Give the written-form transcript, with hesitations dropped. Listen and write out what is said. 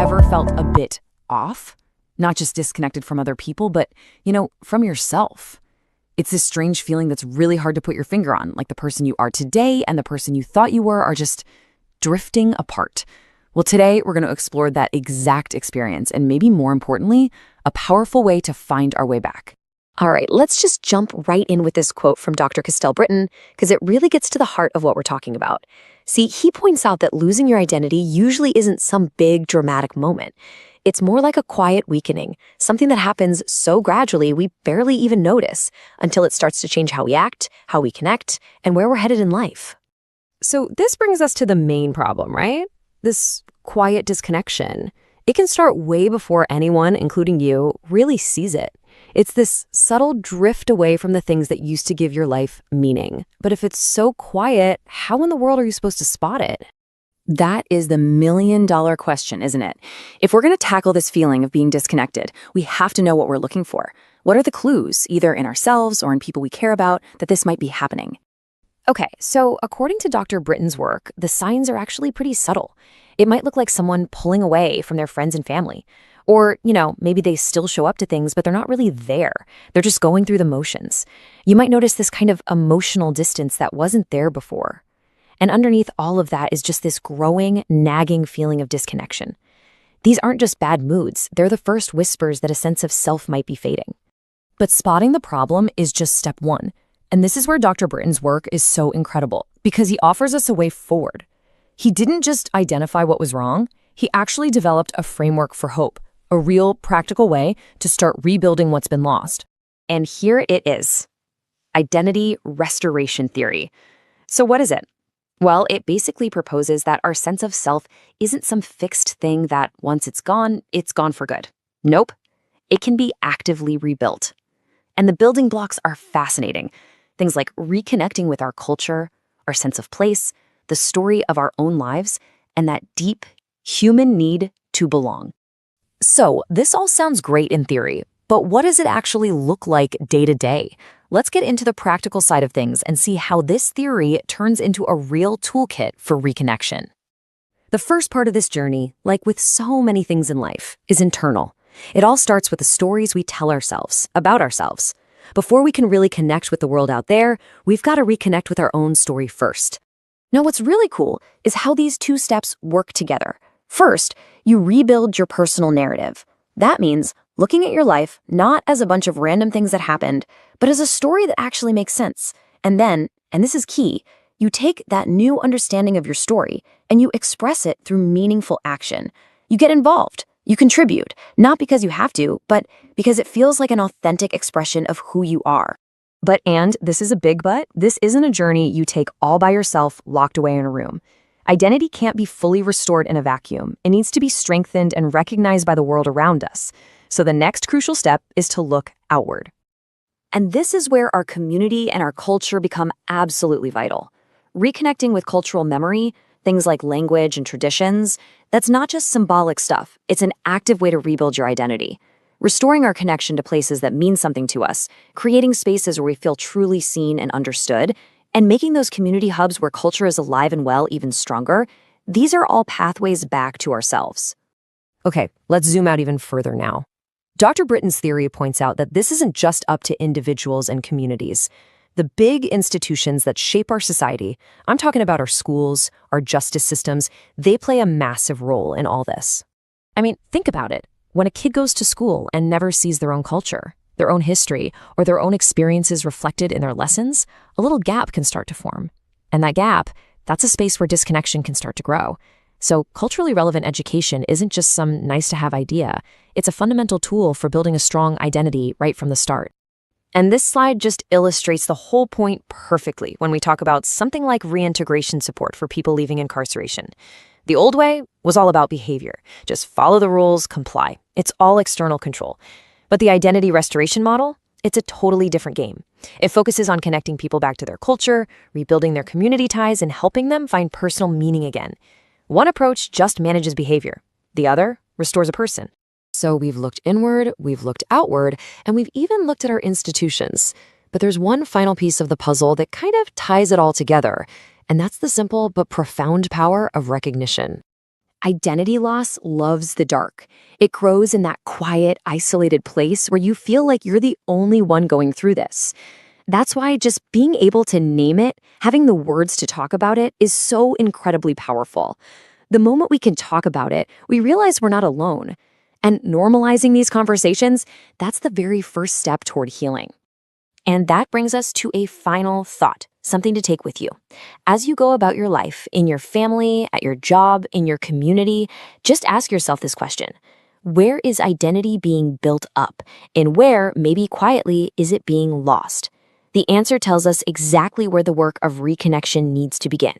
ever felt a bit off? Not just disconnected from other people, but, from yourself. It's this strange feeling that's really hard to put your finger on, like the person you are today and the person you thought you were are just drifting apart. Well, today we're going to explore that exact experience and maybe more importantly, a powerful way to find our way back. All right, let's just jump right in with this quote from Dr. Castell Britton, because it really gets to the heart of what we're talking about. See, he points out that losing your identity usually isn't some big dramatic moment. It's more like a quiet weakening, something that happens so gradually we barely even notice until it starts to change how we act, how we connect, and where we're headed in life. So this brings us to the main problem, right? This quiet disconnection. It can start way before anyone, including you, really sees it. It's this subtle drift away from the things that used to give your life meaning. But if it's so quiet, how in the world are you supposed to spot it? That is the million-dollar question, isn't it? If we're going to tackle this feeling of being disconnected, we have to know what we're looking for. What are the clues, either in ourselves or in people we care about, that this might be happening? Okay, so according to Dr. Britton's work, the signs are actually pretty subtle. It might look like someone pulling away from their friends and family. Or, maybe they still show up to things, but they're not really there. They're just going through the motions. You might notice this kind of emotional distance that wasn't there before. And underneath all of that is just this growing, nagging feeling of disconnection. These aren't just bad moods. They're the first whispers that a sense of self might be fading. But spotting the problem is just step one. And this is where Dr. Britton's work is so incredible, because he offers us a way forward. He didn't just identify what was wrong, he actually developed a framework for hope, a real practical way to start rebuilding what's been lost. And here it is. Identity restoration theory. So what is it? Well, it basically proposes that our sense of self isn't some fixed thing that once it's gone for good. Nope. It can be actively rebuilt. And the building blocks are fascinating. Things like reconnecting with our culture, our sense of place, the story of our own lives, and that deep human need to belong. So, this all sounds great in theory, but what does it actually look like day to day? Let's get into the practical side of things and see how this theory turns into a real toolkit for reconnection. The first part of this journey, like with so many things in life, is internal. It all starts with the stories we tell ourselves about ourselves. Before we can really connect with the world out there, we've got to reconnect with our own story first. Now, what's really cool is how these two steps work together. First, you rebuild your personal narrative. That means looking at your life not as a bunch of random things that happened, but as a story that actually makes sense. And then, and this is key, you take that new understanding of your story and you express it through meaningful action. You get involved. You contribute, not because you have to, but because it feels like an authentic expression of who you are. And this is a big but, this isn't a journey you take all by yourself, locked away in a room. Identity can't be fully restored in a vacuum. It needs to be strengthened and recognized by the world around us. So the next crucial step is to look outward. And this is where our community and our culture become absolutely vital. Reconnecting with cultural memory, things like language and traditions, that's not just symbolic stuff. It's an active way to rebuild your identity. Restoring our connection to places that mean something to us, creating spaces where we feel truly seen and understood, and making those community hubs where culture is alive and well even stronger, these are all pathways back to ourselves. Okay, let's zoom out even further now. Dr. Britton's theory points out that this isn't just up to individuals and communities. The big institutions that shape our society, I'm talking about our schools, our justice systems, they play a massive role in all this. I mean, think about it. When a kid goes to school and never sees their own culture, their own history, or their own experiences reflected in their lessons, a little gap can start to form. And that gap, that's a space where disconnection can start to grow. So culturally relevant education isn't just some nice-to-have idea. It's a fundamental tool for building a strong identity right from the start. And this slide just illustrates the whole point perfectly when we talk about something like reintegration support for people leaving incarceration. The old way was all about behavior. Just follow the rules, comply. It's all external control. But the identity restoration model, it's a totally different game. It focuses on connecting people back to their culture, rebuilding their community ties, and helping them find personal meaning again. One approach just manages behavior. The other restores a person. So we've looked inward, we've looked outward, and we've even looked at our institutions. But there's one final piece of the puzzle that kind of ties it all together, and that's the simple but profound power of recognition. Identity loss loves the dark. It grows in that quiet, isolated place where you feel like you're the only one going through this. That's why just being able to name it, having the words to talk about it, is so incredibly powerful. The moment we can talk about it, we realize we're not alone. And normalizing these conversations, that's the very first step toward healing. And that brings us to a final thought, something to take with you. As you go about your life, in your family, at your job, in your community, just ask yourself this question. Where is identity being built up? And where, maybe quietly, is it being lost? The answer tells us exactly where the work of reconnection needs to begin.